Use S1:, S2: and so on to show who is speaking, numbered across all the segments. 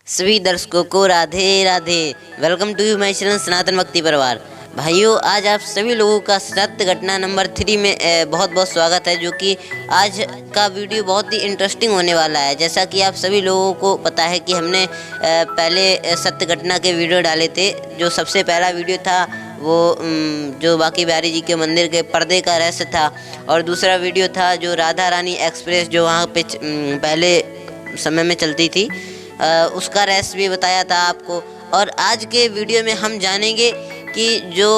S1: सभी दर्शकों को Radhe Radhe. Welcome to you my channel Sanatan Bhakti Parivar. भाइयों, आज आप सभी लोगों का सत्य घटना नंबर 3 में बहुत बहुत स्वागत है, जो कि आज का वीडियो बहुत ही इंटरेस्टिंग होने वाला है। जैसा कि आप सभी लोगों को पता है कि हमने पहले सत्य घटना के वीडियो डाले थे। जो सबसे पहला वीडियो था वो जो बांके बिहारी जी के मंदिर के पर्दे का रहस्य था, और दूसरा वीडियो था जो राधा रानी एक्सप्रेस जो वहाँ पे पहले समय में चलती थी उसका रहस्य भी बताया था आपको। और आज के वीडियो में हम जानेंगे कि जो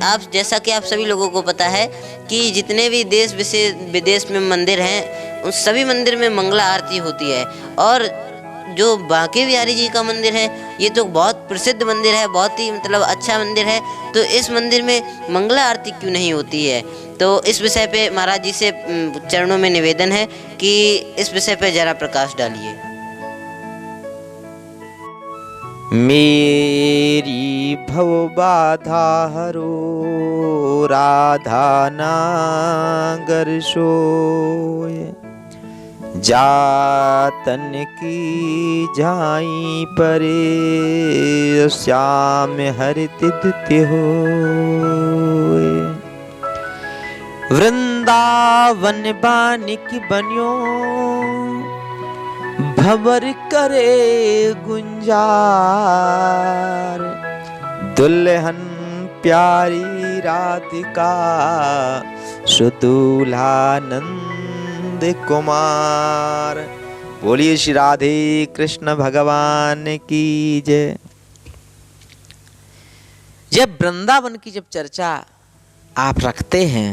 S1: आप जैसा कि आप सभी लोगों को पता है कि जितने भी देश विदेश में मंदिर हैं उन सभी मंदिर में मंगला आरती होती है। और जो बांके बिहारी जी का मंदिर है ये तो बहुत प्रसिद्ध मंदिर है, बहुत ही मतलब अच्छा मंदिर है। तो इस मंदिर में मंगला आरती क्यों नहीं होती है? तो इस विषय पे महाराज जी से चरणों में निवेदन है कि इस विषय पे जरा प्रकाश डालिए।
S2: मेरी भव बाधा हरो राधा नागर सोय, जातन की झाई परे श्याम हरित द्वितीय होय। वृंदावन बानिक बन्यो भंवर करे गुंजार, दुल्हन प्यारी राधिका सुदूल्हानंद कुमार। बोलिए श्री राधे कृष्ण भगवान की जय। जब वृंदावन की जब चर्चा आप रखते हैं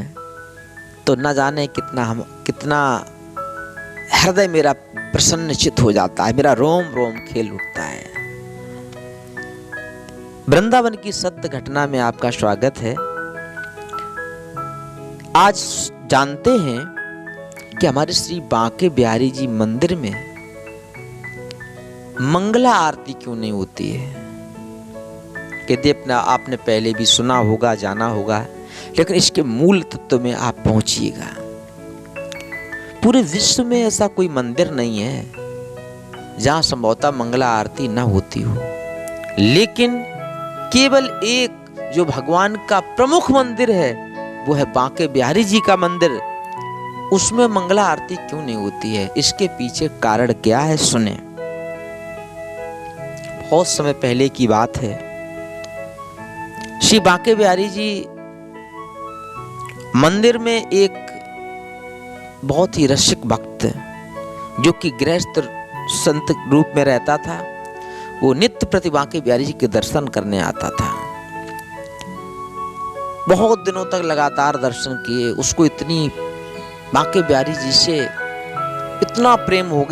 S2: तो न जाने कितना हृदय मेरा प्रसन्नचित हो जाता है, मेरा रोम रोम खेल उठता है। वृंदावन की सत्य घटना में आपका स्वागत है। आज जानते हैं कि हमारे श्री बांके बिहारी जी मंदिर में मंगला आरती क्यों नहीं होती है। यदि आपने पहले भी सुना होगा, जाना होगा, लेकिन इसके मूल तत्व में आप पहुंचिएगा। पूरे विश्व में ऐसा कोई मंदिर नहीं है जहां संभवतः मंगला आरती न होती हो, लेकिन केवल एक जो भगवान का प्रमुख मंदिर है वो है बांके बिहारी जी का मंदिर। उसमें मंगला आरती क्यों नहीं होती है? इसके पीछे कारण क्या है, सुने। बहुत समय पहले की बात है। श्री बांके बिहारी जी मंदिर में एक बहुत ही रसिक भक्त जो कि गृहस्थ संत रूप में रहता था, वो नित्य प्रति बांके बिहारी जी के दर्शन करने आता था। बहुत दिनों तक लगातार दर्शन किए। उसको इतनी बांके बिहारी जी से इतना प्रेम हो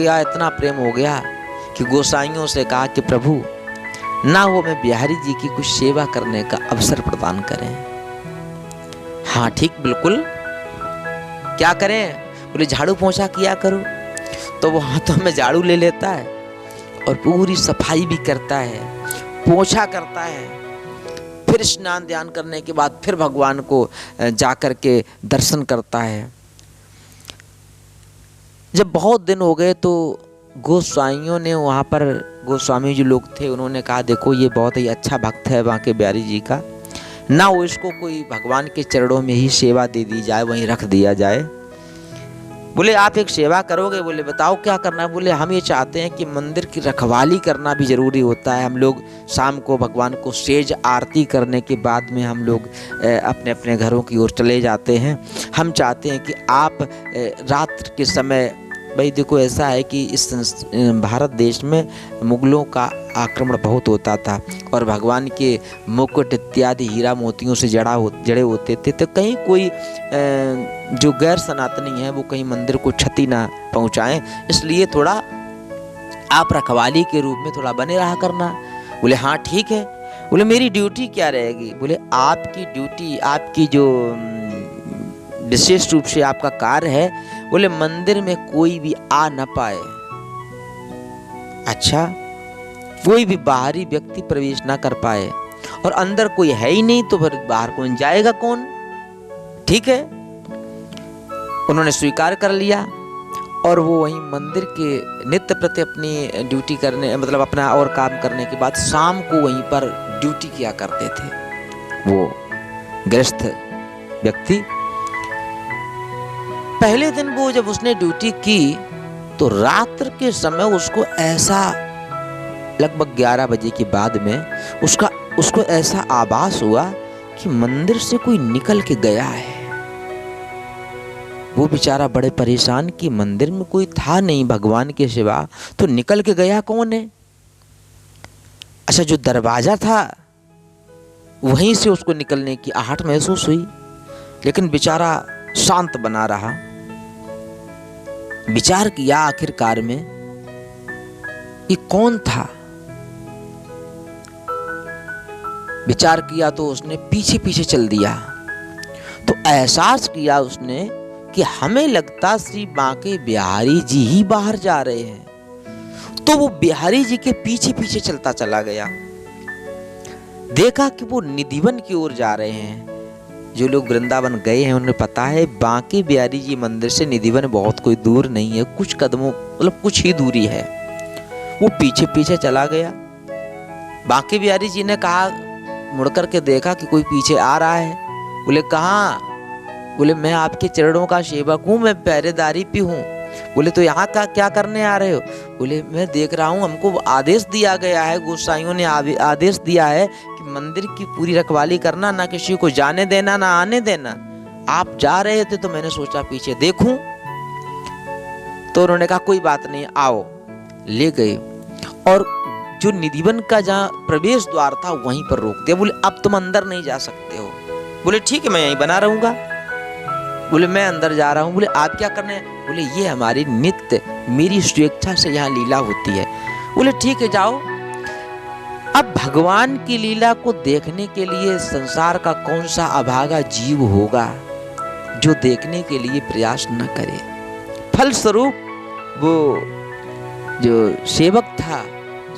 S2: गया कि गोसाइयों से कहा कि प्रभु ना वो मैं बिहारी जी की कुछ सेवा करने का अवसर प्रदान करें। हाँ ठीक, बिल्कुल, क्या करें? बोले झाड़ू पोंछा किया करो। तो वो हाथों में झाड़ू ले लेता है और पूरी सफाई भी करता है, पोंछा करता है। फिर स्नान ध्यान करने के बाद फिर भगवान को जाकर के दर्शन करता है। जब बहुत दिन हो गए तो गोस्वामियों ने वहाँ पर, गोस्वामी जी लोग थे, उन्होंने कहा देखो ये बहुत ही अच्छा भक्त है बांके बिहारी जी का, ना वो इसको कोई भगवान के चरणों में ही सेवा दे दी जाए, वहीं रख दिया जाए। बोले आप एक सेवा करोगे? बोले बताओ क्या करना है? बोले हम ये चाहते हैं कि मंदिर की रखवाली करना भी जरूरी होता है। हम लोग शाम को भगवान को सेज आरती करने के बाद में हम लोग अपने अपने घरों की ओर चले जाते हैं। हम चाहते हैं कि आप रात के समय, भाई देखो ऐसा है कि इस भारत देश में मुगलों का आक्रमण बहुत होता था और भगवान के मुकुट इत्यादि हीरा मोतियों से जड़े होते थे, तो कहीं कोई जो गैर सनातनी है वो कहीं मंदिर को क्षति ना पहुंचाएं, इसलिए थोड़ा आप रखवाली के रूप में थोड़ा बने रहा करना। बोले हाँ ठीक है। बोले मेरी ड्यूटी क्या रहेगी? बोले आपकी ड्यूटी, आपकी जो विशेष रूप से आपका कार्य है, बोले मंदिर में कोई भी आ न पाए। अच्छा, कोई भी बाहरी व्यक्ति प्रवेश ना कर पाए, और अंदर कोई है ही नहीं तो फिर बाहर कौन जाएगा? कौन? ठीक है, उन्होंने स्वीकार कर लिया और वो वहीं मंदिर के नित्य प्रति अपनी ड्यूटी करने, मतलब अपना और काम करने के बाद शाम को वहीं पर ड्यूटी किया करते थे वो गृहस्थ व्यक्ति। पहले दिन वो जब उसने ड्यूटी की तो रात्र के समय उसको ऐसा, लगभग 11 बजे के बाद में उसको ऐसा आभास हुआ कि मंदिर से कोई निकल के गया है। वो बेचारा बड़े परेशान कि मंदिर में कोई था नहीं भगवान के सिवा, तो निकल के गया कौन है। अच्छा, जो दरवाजा था वहीं से उसको निकलने की आहट महसूस हुई, लेकिन बेचारा शांत बना रहा। विचार किया आखिरकार में ये कौन था। विचार किया तो उसने पीछे पीछे चल दिया, तो एहसास किया उसने कि हमें लगता श्री बांके बिहारी जी ही बाहर जा रहे हैं। तो वो बिहारी जी के पीछे पीछे चलता चला गया। देखा कि वो निधिवन की ओर जा रहे हैं। जो लोग वृंदावन गए हैं उन्हें पता है बांके बिहारी जी मंदिर से निधिवन बहुत कोई दूर नहीं है, कुछ कदमों, मतलब कुछ ही दूरी है। वो पीछे पीछे चला गया। बांके बिहारी जी ने कहा, मुड़ करके देखा कि कोई पीछे आ रहा है। बोले कहाँ? बोले मैं आपके चरणों का सेवक हूँ, मैं पहरेदारी पे हूँ। बोले तो यहाँ का क्या करने आ रहे हो? बोले मैं देख रहा हूँ, हमको आदेश दिया गया है, गोसाइयों ने आदेश दिया है कि मंदिर की पूरी रखवाली करना, ना किसी को जाने देना ना आने देना। आप जा रहे थे तो मैंने सोचा पीछे देखूं। तो उन्होंने कहा कोई बात नहीं, आओ। ले गए और जो निधिवन का जहाँ प्रवेश द्वार था वहीं पर रोक दिया। बोले अब तुम अंदर नहीं जा सकते हो। बोले ठीक है, मैं यहीं बना रहूंगा। बोले मैं अंदर जा रहा हूँ। बोले आप क्या करने? बोले ये हमारी नित्य, मेरी स्वेच्छा से यहाँ लीला होती है। बोले ठीक है, जाओ। अब भगवान की लीला को देखने के लिए संसार का कौन सा अभागा जीव होगा जो देखने के लिए प्रयास न करे। फलस्वरूप वो जो सेवक था,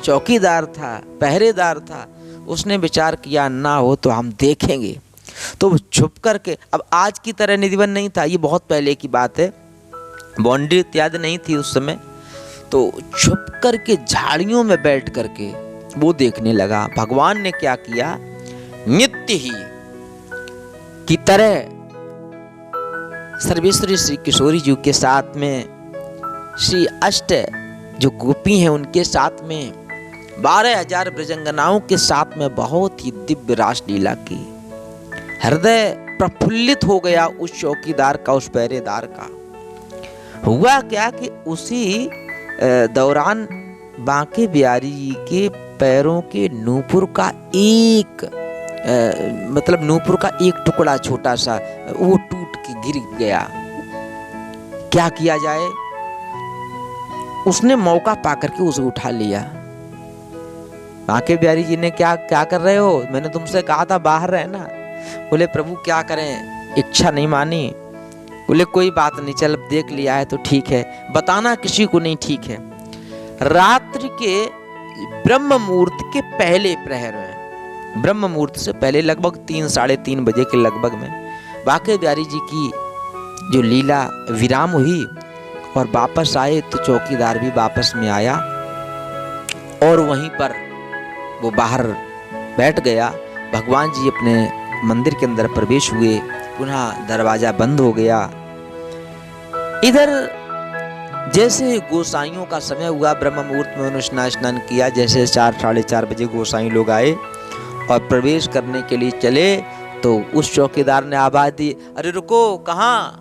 S2: चौकीदार था, पहरेदार था, उसने विचार किया ना हो तो हम देखेंगे। तो वो छुप करके, अब आज की तरह निधिवन नहीं था, ये बहुत पहले की बात है, बाउंड्री इत्यादि नहीं थी उस समय। तो छुप करके झाड़ियों में बैठ करके वो देखने लगा। भगवान ने क्या किया, नित्य ही की तरह सर्वेश्वरी श्री किशोरी जी के साथ में, श्री अष्ट जो गोपी हैं उनके साथ में, 12,000 ब्रजंगनाओं के साथ में बहुत ही दिव्य रास लीला की। हृदय प्रफुल्लित हो गया उस चौकीदार का, उस पहरेदार का। हुआ क्या कि उसी दौरान बांके बिहारी जी के पैरों के नूपुर का एक मतलब नूपुर का एक टुकड़ा छोटा सा वो टूट के गिर गया। क्या किया जाए? उसने मौका पाकर के उसे उठा लिया। बांके बिहारी जी ने क्या कर रहे हो? मैंने तुमसे कहा था बाहर रहना। बोले प्रभु क्या करें, इच्छा नहीं मानी। बोले कोई बात नहीं, चल अब देख लिया है तो ठीक है, बताना किसी को नहीं, ठीक है। रात्रि के ब्रह्म मुहूर्त के पहले प्रहर में, ब्रह्म मुहूर्त से पहले लगभग 3 साढ़े 3 बजे के लगभग में बांके बिहारी जी की जो लीला विराम हुई और वापस आए तो चौकीदार भी वापस में आया और वहीं पर वो बाहर बैठ गया। भगवान जी अपने मंदिर के अंदर प्रवेश हुए, पुनः दरवाजा बंद हो गया। इधर जैसे गोसाइयों का समय हुआ, ब्रह्म मुहूर्त में उन्होंने स्नान किया। जैसे 4 साढ़े 4 बजे गोसाई लोग आए और प्रवेश करने के लिए चले तो उस चौकीदार ने आवाज दी, अरे रुको, कहाँ?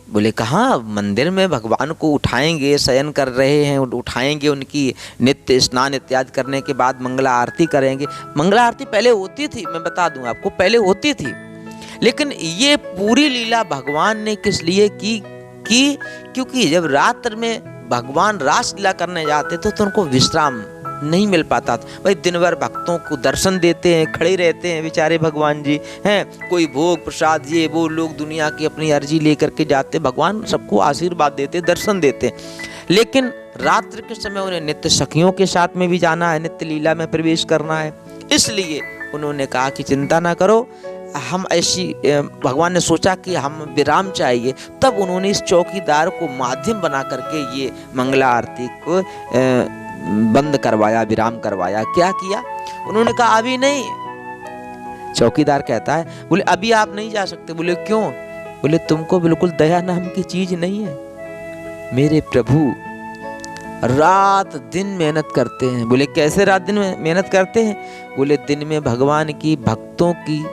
S2: बोले कहाँ? मंदिर में भगवान को उठाएंगे, शयन कर रहे हैं, उठाएंगे, उनकी नित्य स्नान इत्यादि करने के बाद मंगला आरती करेंगे। मंगला आरती पहले होती थी, मैं बता दूं आपको, पहले होती थी, लेकिन ये पूरी लीला भगवान ने किस लिए की क्योंकि जब रात्र में भगवान रास लीला करने जाते थे तो उनको विश्राम नहीं मिल पाता था। भाई दिन भर भक्तों को दर्शन देते हैं, खड़े रहते हैं बेचारे भगवान जी हैं, कोई भोग प्रसाद ये वो, लोग दुनिया की अपनी अर्जी लेकर के जाते, भगवान सबको आशीर्वाद देते, दर्शन देते। लेकिन रात्रि के समय उन्हें नित्य सखियों के साथ में भी जाना है, नित्य लीला में प्रवेश करना है। इसलिए उन्होंने कहा कि चिंता ना करो, हम ऐसी भगवान ने सोचा कि हम विराम चाहिए, तब उन्होंने इस चौकीदार को माध्यम बना करके ये मंगला आरती को बंद करवाया, विराम करवाया। क्या किया? उन्होंने कहा अभी नहीं। चौकीदार कहता है, बोले अभी आप नहीं जा सकते। बोले क्यों? बोले तुमको बिल्कुल दया नाम की चीज नहीं है। मेरे प्रभु रात दिन मेहनत करते हैं। बोले कैसे रात दिन में मेहनत करते हैं? बोले दिन में भगवान की भक्तों की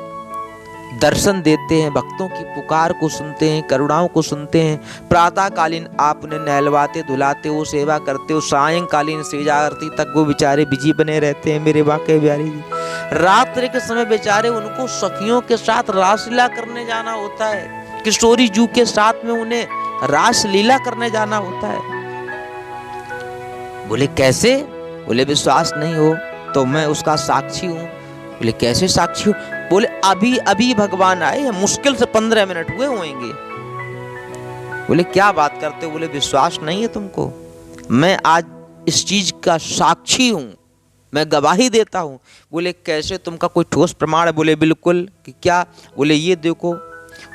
S2: दर्शन देते हैं, भक्तों की पुकार को सुनते हैं, करुणाओं को सुनते हैं। प्रातःकालीन आपने नहलवाते धुलाते हो, सेवा करते हो, सायंकालीन सेजा आरती तक वो बेचारे बिजी बने रहते हैं मेरे बाके बिहारी जी। रात्रि के समय बेचारे उनको सखियों के साथ रासलीला करने जाना होता है, किशोरी जू के साथ में उन्हें रासलीला करने जाना होता है। बोले कैसे? बोले विश्वास नहीं हो तो मैं उसका साक्षी हूं। बोले कैसे साक्षी हो? बोले अभी अभी भगवान आए हैं, मुश्किल से 15 मिनट हुए होंगे। बोले क्या बात करते हो? बोले विश्वास नहीं है तुमको? मैं आज इस चीज का साक्षी हूं, मैं गवाही देता हूं। बोले कैसे? तुमका कोई ठोस प्रमाण है? बोले बिल्कुल। कि क्या? बोले ये देखो,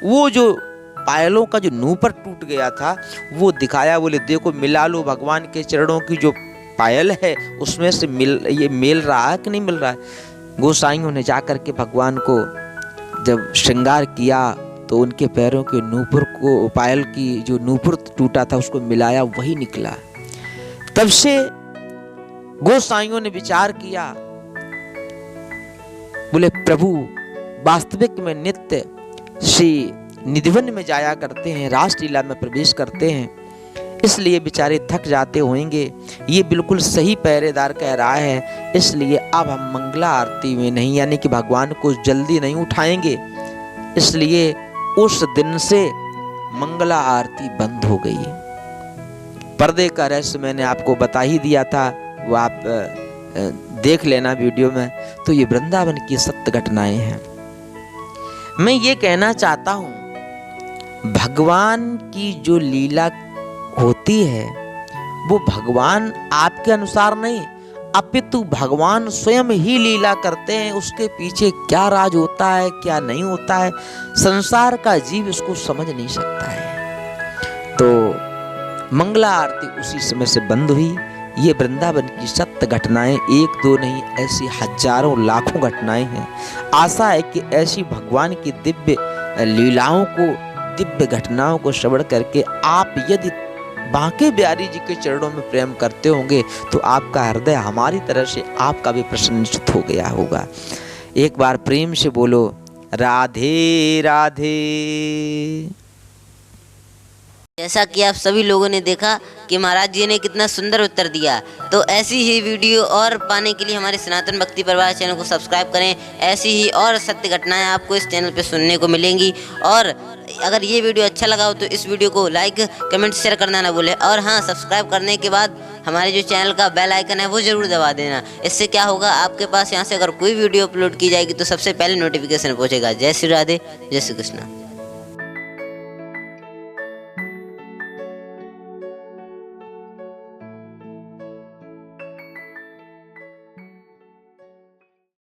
S2: वो जो पायलों का जो नूपुर टूट गया था वो दिखाया। बोले देखो मिला लो, भगवान के चरणों की जो पायल है उसमें से ये मिल रहा है कि नहीं मिल रहा है। गोसाइयों ने जाकर के भगवान को जब श्रृंगार किया तो उनके पैरों के नूपुर को, पायल की जो नूपुर टूटा था उसको मिलाया, वही निकला। तब से गोसाइयों ने विचार किया, बोले प्रभु वास्तविक में नित्य श्री निधिवन में जाया करते हैं, रासलीला में प्रवेश करते हैं, इसलिए बेचारे थक जाते होंगे। ये बिल्कुल सही पहरेदार कह रहा है, इसलिए अब हम मंगला आरती में नहीं, यानी कि भगवान को जल्दी नहीं उठाएंगे। इसलिए उस दिन से मंगला आरती बंद हो गई। पर्दे का रहस्य मैंने आपको बता ही दिया था, वो आप देख लेना वीडियो में। तो ये वृंदावन की सत्य घटनाएं हैं। मैं ये कहना चाहता हूँ, भगवान की जो लीला होती है वो भगवान आपके अनुसार नहीं, अपितु भगवान स्वयं ही लीला करते हैं। उसके पीछे क्या राज होता है, क्या नहीं होता है, संसार का जीव इसको समझ नहीं सकता है। तो मंगला आरती उसी समय से बंद हुई। ये वृंदावन की सत्य घटनाएं, एक दो नहीं, ऐसी हजारों लाखों घटनाएं हैं। आशा है कि ऐसी भगवान की दिव्य लीलाओं को, दिव्य घटनाओं को श्रवण करके आप यदि बांके बिहारी जी के चरणों में प्रेम करते होंगे तो आपका हृदय हमारी तरह से आपका भी प्रसन्नचित्त हो गया होगा। एक बार प्रेम से बोलो राधे राधे।
S1: जैसा कि आप सभी लोगों ने देखा कि महाराज जी ने कितना सुंदर उत्तर दिया। तो ऐसी ही वीडियो और पाने के लिए हमारे सनातन भक्ति परिवार चैनल को सब्सक्राइब करें। ऐसी ही और सत्य घटनाएं आपको इस चैनल पे सुनने को मिलेंगी। और अगर ये वीडियो अच्छा लगा हो तो इस वीडियो को लाइक, कमेंट, शेयर करना ना भूलें। और हाँ, सब्सक्राइब करने के बाद हमारे जो चैनल का बेल आइकन है वो ज़रूर दबा देना। इससे क्या होगा, आपके पास यहाँ से अगर कोई वीडियो अपलोड की जाएगी तो सबसे पहले नोटिफिकेशन पहुँचेगा। जय श्री राधे, जय श्री कृष्ण।